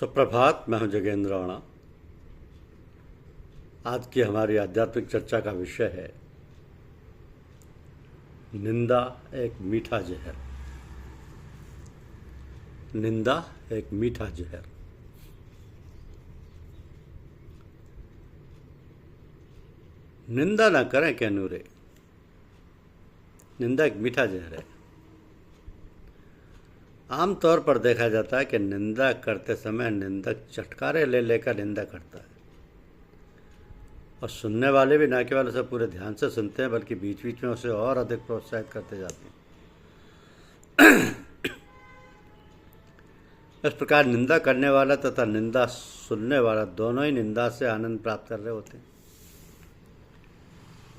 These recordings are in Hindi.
सुप्रभात। मैं हूं जगेंद्र राणा। आज की हमारी आध्यात्मिक चर्चा का विषय है निंदा एक मीठा जहर। निंदा एक मीठा जहर। निंदा ना करें क्या नूरे, निंदा एक मीठा जहर है। आमतौर पर देखा जाता है कि निंदा करते समय निंदक चटकारे ले लेकर निंदा करता है और सुनने वाले भी ना केवल उसे पूरे ध्यान से सुनते हैं बल्कि बीच बीच में उसे और अधिक प्रोत्साहित करते जाते हैं। इस प्रकार निंदा करने वाला तथा निंदा सुनने वाला दोनों ही निंदा से आनंद प्राप्त कर रहे होते हैं।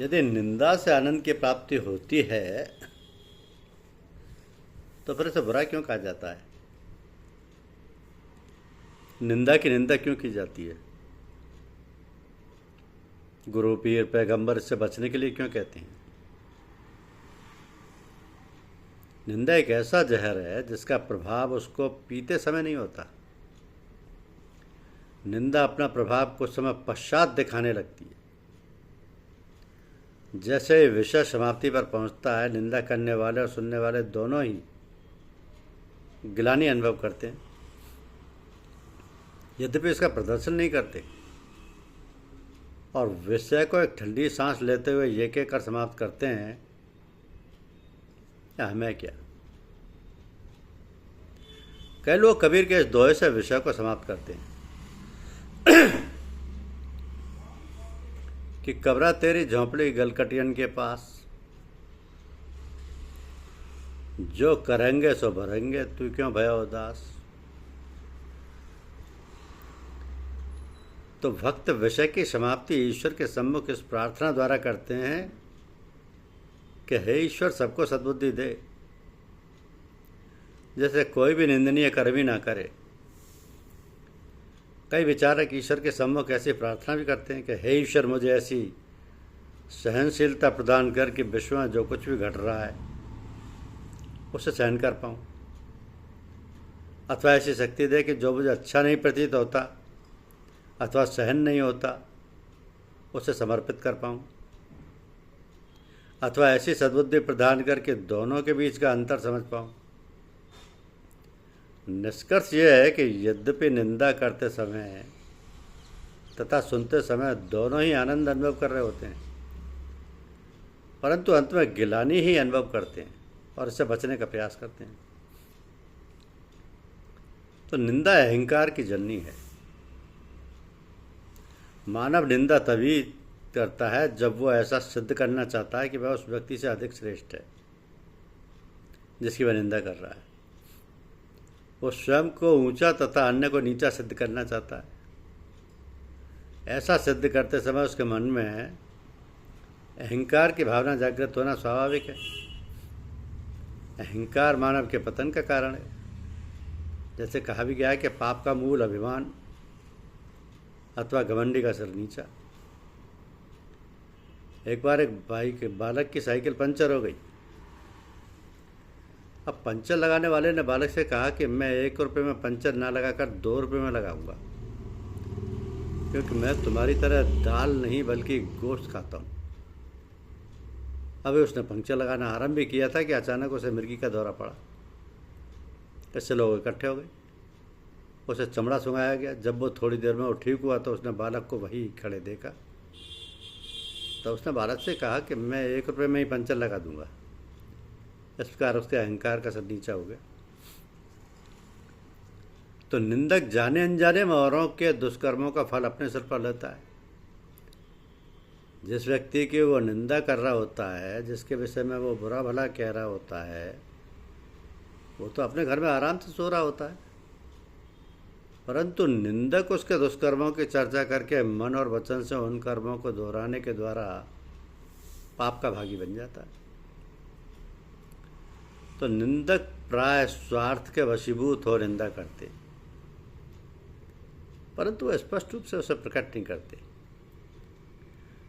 यदि निंदा से आनंद की प्राप्ति होती है तो फिर इसे बुरा क्यों कहा जाता है? निंदा की निंदा क्यों की जाती है? गुरु पीर पैगंबर इससे बचने के लिए क्यों कहते हैं? निंदा एक ऐसा जहर है जिसका प्रभाव उसको पीते समय नहीं होता। निंदा अपना प्रभाव कुछ समय पश्चात दिखाने लगती है। जैसे विषय समाप्ति पर पहुंचता है, निंदा करने वाले और सुनने वाले दोनों ही गिलानी अनुभव करते हैं, यद्यपि इसका प्रदर्शन नहीं करते और विषय को एक ठंडी सांस लेते हुए ये कहकर समाप्त करते हैं या हमें क्या। कई लोग कबीर के इस दोहे से विषय को समाप्त करते हैं कि कब्रा तेरी झोंपड़ी गलकटियन के पास, जो करेंगे सो भरेंगे, तू क्यों भया उदास। तो भक्त विषय की समाप्ति ईश्वर के सम्मुख इस प्रार्थना द्वारा करते हैं कि हे ईश्वर सबको सद्बुद्धि दे, जैसे कोई भी निंदनीय कर्म ही ना करे। कई विचारक ईश्वर के सम्मुख ऐसी प्रार्थना भी करते हैं कि हे ईश्वर मुझे ऐसी सहनशीलता प्रदान कर कि विश्व में जो कुछ भी घट रहा है उसे सहन कर पाऊँ, अथवा ऐसी शक्ति दे कि जो मुझे अच्छा नहीं प्रतीत होता अथवा सहन नहीं होता उसे समर्पित कर पाऊँ, अथवा ऐसी सद्बुद्धि प्रदान करके दोनों के बीच का अंतर समझ पाऊँ। निष्कर्ष यह है कि यद्यपि निंदा करते समय तथा सुनते समय दोनों ही आनंद अनुभव कर रहे होते हैं, परंतु अंत में गिलानी ही अनुभव करते हैं और इससे बचने का प्रयास करते हैं। तो निंदा अहंकार की जननी है। मानव निंदा तभी करता है जब वो ऐसा सिद्ध करना चाहता है कि वह उस व्यक्ति से अधिक श्रेष्ठ है जिसकी वह निंदा कर रहा है। वो स्वयं को ऊंचा तथा अन्य को नीचा सिद्ध करना चाहता है। ऐसा सिद्ध करते समय उसके मन में अहंकार की भावना जागृत होना स्वाभाविक है। अहंकार मानव के पतन का कारण है। जैसे कहा भी गया है कि पाप का मूल अभिमान अथवा घमंडी का सिर नीचा। एक बार एक बालक की साइकिल पंचर हो गई। अब पंचर लगाने वाले ने बालक से कहा कि मैं 1 रुपये में पंचर ना लगाकर 2 रुपये में लगाऊंगा, क्योंकि मैं तुम्हारी तरह दाल नहीं बल्कि गोश्त खाता हूँ। अभी उसने पंक्चर लगाना आरंभ भी किया था कि अचानक उसे मिर्गी का दौरा पड़ा। इससे लोग इकट्ठे हो गए। उसे चमड़ा सुंघाया गया। जब वो थोड़ी देर में वो ठीक हुआ तो उसने बालक को वहीं खड़े देखा। तो उसने बालक से कहा कि मैं 1 रुपये में ही पंचर लगा दूंगा। इस प्रकार उसके अहंकार का सर नीचा हो गया। तो निंदक जाने अनजाने में औरों के दुष्कर्मों का फल अपने सिर पर लेता है। जिस व्यक्ति की वो निंदा कर रहा होता है, जिसके विषय में वो बुरा भला कह रहा होता है, वो तो अपने घर में आराम से सो रहा होता है, परंतु निंदक उसके दुष्कर्मों की चर्चा करके मन और वचन से उन कर्मों को दोहराने के द्वारा पाप का भागी बन जाता है। तो निंदक प्राय स्वार्थ के वशीभूत हो निंदा करते, परंतु वह स्पष्ट रूप से उसे प्रकट नहीं करते।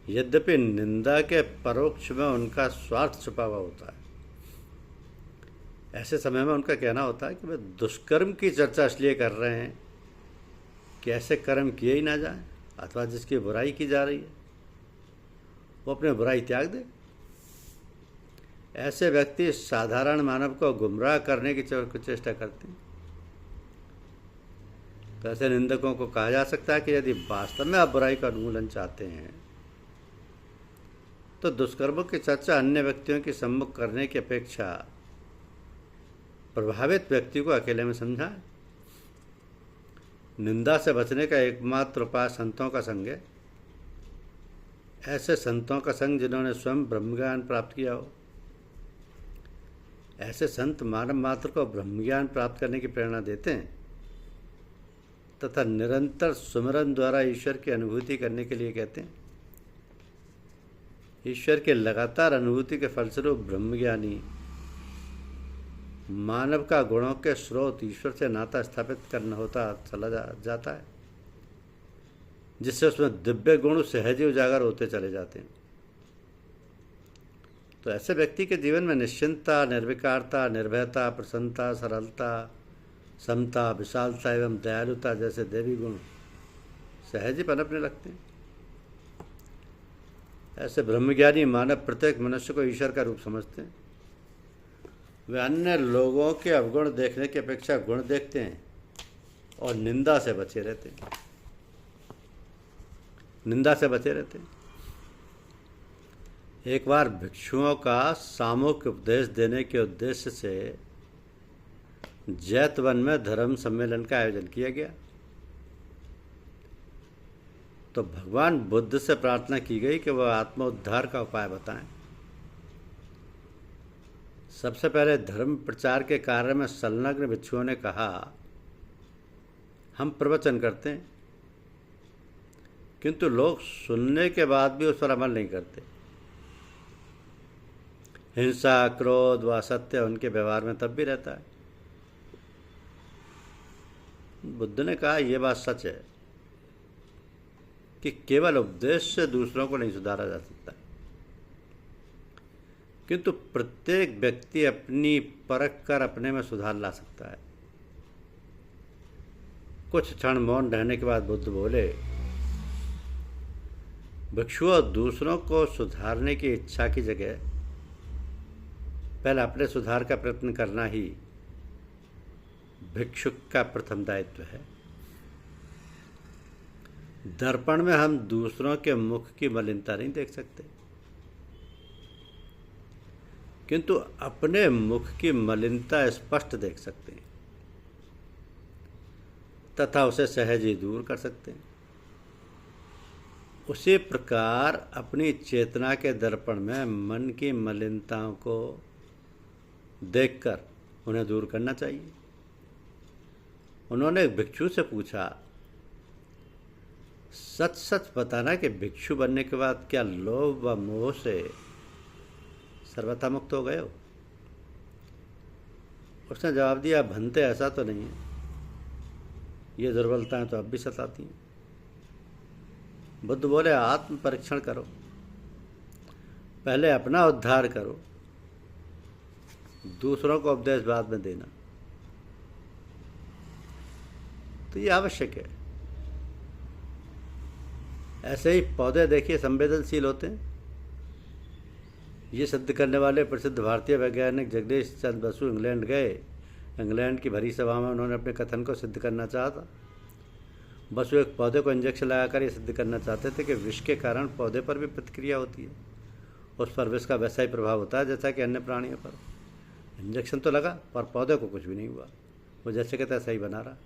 यद्यपि निंदा के परोक्ष में उनका स्वार्थ छुपा हुआ होता है। ऐसे समय में उनका कहना होता है कि वे दुष्कर्म की चर्चा इसलिए कर रहे हैं कि ऐसे कर्म किए ही ना जाए अथवा जिसकी बुराई की जा रही है वो अपने बुराई त्याग दे। ऐसे व्यक्ति साधारण मानव को गुमराह करने की चेष्टा करते हैं। तो ऐसे निंदकों को कहा जा सकता है कि यदि वास्तव में आप बुराई का उन्मूलन चाहते हैं तो दुष्कर्मों की चर्चा अन्य व्यक्तियों के सम्मुख करने की अपेक्षा प्रभावित व्यक्ति को अकेले में समझाएं। निंदा से बचने का एकमात्र उपाय संतों का संग है। ऐसे संतों का संग जिन्होंने स्वयं ब्रह्मज्ञान प्राप्त किया हो। ऐसे संत मानव मात्र को ब्रह्मज्ञान प्राप्त करने की प्रेरणा देते हैं तथा निरंतर सुमिरन द्वारा ईश्वर की अनुभूति करने के लिए कहते हैं। ईश्वर के लगातार अनुभूति के फलस्वरूप ब्रह्मज्ञानी मानव का गुणों के स्रोत ईश्वर से नाता स्थापित करना होता चला जाता है, जिससे उसमें दिव्य गुण सहज ही उजागर होते चले जाते हैं। तो ऐसे व्यक्ति के जीवन में निश्चिंतता, निर्विकारता, निर्भयता, प्रसन्नता, सरलता, समता, विशालता एवं दयालुता जैसे देवी गुण सहज ही पनपने लगते हैं। ऐसे ब्रह्मज्ञानी मानव प्रत्येक मनुष्य को ईश्वर का रूप समझते हैं। वे अन्य लोगों के अवगुण देखने की अपेक्षा गुण देखते हैं और निंदा से बचे रहते हैं। एक बार भिक्षुओं का सामूहिक उपदेश देने के उद्देश्य से जैतवन में धर्म सम्मेलन का आयोजन किया गया। तो भगवान बुद्ध से प्रार्थना की गई कि वह आत्मोद्धार का उपाय बताएं। सबसे पहले धर्म प्रचार के कार्य में संलग्न भिक्षुओं ने कहा, हम प्रवचन करते हैं किंतु लोग सुनने के बाद भी उस पर अमल नहीं करते। हिंसा, क्रोध व असत्य उनके व्यवहार में तब भी रहता है। बुद्ध ने कहा, यह बात सच है कि केवल उपदेश से दूसरों को नहीं सुधारा जा सकता, किंतु प्रत्येक व्यक्ति अपनी परख कर अपने में सुधार ला सकता है। कुछ क्षण मौन रहने के बाद बुद्ध बोले, भिक्षुओं, दूसरों को सुधारने की इच्छा की जगह पहले अपने सुधार का प्रयत्न करना ही भिक्षुक का प्रथम दायित्व है। दर्पण में हम दूसरों के मुख की मलिनता नहीं देख सकते, किंतु अपने मुख की मलिनता स्पष्ट देख सकते हैं तथा उसे सहज ही दूर कर सकते हैं। उसी प्रकार अपनी चेतना के दर्पण में मन की मलिनताओं को देखकर उन्हें दूर करना चाहिए। उन्होंने एक भिक्षु से पूछा, सच सच बताना कि भिक्षु बनने के बाद क्या लोभ व मोह से सर्वथा मुक्त हो गए हो? उसने जवाब दिया, भंते ऐसा तो नहीं है, ये दुर्बलताएं तो अब भी सताती हैं। बुद्ध बोले, आत्म परीक्षण करो, पहले अपना उद्धार करो, दूसरों को उपदेश बाद में देना। तो ये आवश्यक है। ऐसे ही पौधे देखिए संवेदनशील होते हैं। ये सिद्ध करने वाले प्रसिद्ध भारतीय वैज्ञानिक जगदीश चंद्र बसु इंग्लैंड गए। इंग्लैंड की भरी सभा में उन्होंने अपने कथन को सिद्ध करना चाहा था। बसु एक पौधे को इंजेक्शन लगाकर ये सिद्ध करना चाहते थे कि विष के कारण पौधे पर भी प्रतिक्रिया होती है, उस पर विष का वैसा ही प्रभाव होता है जैसा कि अन्य प्राणियों पर। इंजेक्शन तो लगा पर पौधे को कुछ भी नहीं हुआ, वो जैसे कहता है सही बना रहा।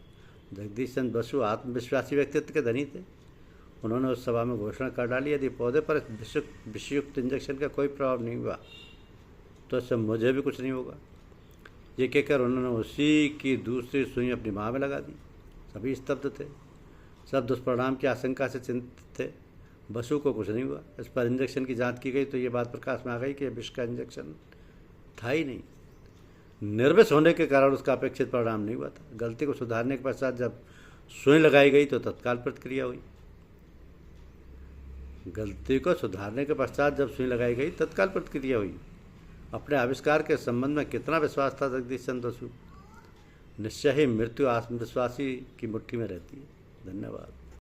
जगदीश चंद्र बसु आत्मविश्वासी व्यक्तित्व के धनी थे। उन्होंने उस सभा में घोषणा कर डाली, यदि पौधे पर विषयुक्त इंजेक्शन का कोई प्रभाव नहीं हुआ तो इससे मुझे भी कुछ नहीं होगा। ये कहकर उन्होंने उसी की दूसरी सुई अपनी माँ में लगा दी। सभी स्तब्ध थे, सब दुष्परिणाम की आशंका से चिंतित थे। बसु को कुछ नहीं हुआ। इस पर इंजेक्शन की जांच की गई तो ये बात प्रकाश में आ गई कि विष का इंजेक्शन था ही नहीं। निर्विष होने के कारण उसका अपेक्षित परिणाम नहीं हुआ था। गलती को सुधारने के पश्चात जब सुई लगाई गई तो तत्काल प्रतिक्रिया हुई। गलती को सुधारने के पश्चात जब सुई लगाई गई तत्काल प्रतिक्रिया हुई। अपने आविष्कार के संबंध में कितना विश्वास था जगदीश चंद्र बसु। निश्चय ही मृत्यु आत्मविश्वासी की मुट्ठी में रहती है। धन्यवाद।